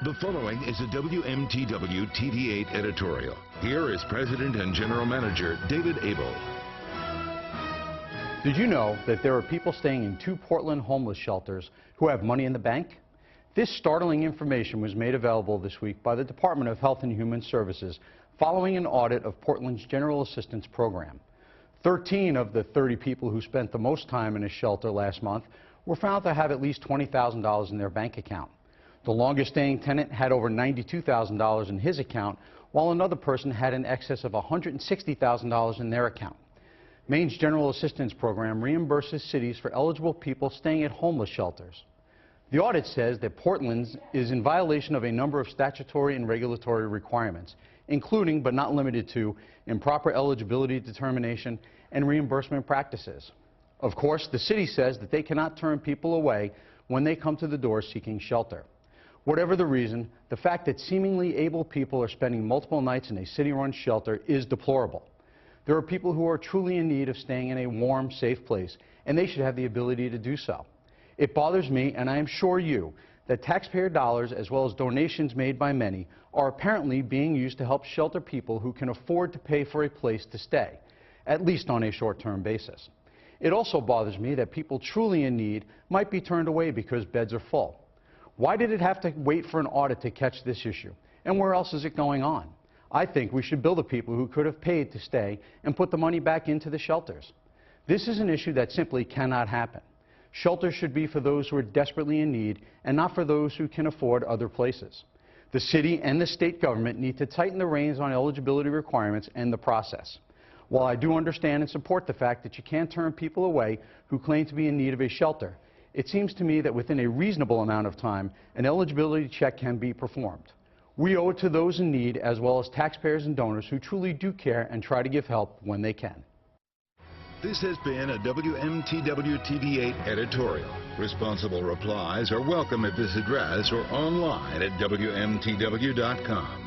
The following is a WMTW TV8 editorial. Here is President and General Manager David Abel. Did you know that there are people staying in 2 Portland homeless shelters who have money in the bank? This startling information was made available this week by the Department of Health and Human Services following an audit of Portland's General Assistance Program. 13 of the 30 people who spent the most time in a shelter last month were found to have at least $20,000 in their bank account. The longest staying tenant had over $92,000 in his account, while another person had in excess of $160,000 in their account. Maine's General Assistance Program reimburses cities for eligible people staying at homeless shelters. The audit says that Portland is in violation of a number of statutory and regulatory requirements, including but not limited to improper eligibility determination and reimbursement practices. Of course, the city says that they cannot turn people away when they come to the door seeking shelter. Whatever the reason, the fact that seemingly able people are spending multiple nights in a city-run shelter is deplorable. There are people who are truly in need of staying in a warm, safe place, and they should have the ability to do so. It bothers me, and I am sure you, that taxpayer dollars as well as donations made by many are apparently being used to help shelter people who can afford to pay for a place to stay, at least on a short-term basis. It also bothers me that people truly in need might be turned away because beds are full. Why did it have to wait for an audit to catch this issue? And where else is it going on? I think we should bill the people who could have paid to stay and put the money back into the shelters. This is an issue that simply cannot happen. Shelters should be for those who are desperately in need and not for those who can afford other places. The city and the state government need to tighten the reins on eligibility requirements and the process. While I do understand and support the fact that you can't turn people away who claim to be in need of a shelter, it seems to me that within a reasonable amount of time, an eligibility check can be performed. We owe it to those in need as well as taxpayers and donors who truly do care and try to give help when they can. This has been a WMTW TV8 editorial. Responsible replies are welcome at this address or online at WMTW.com.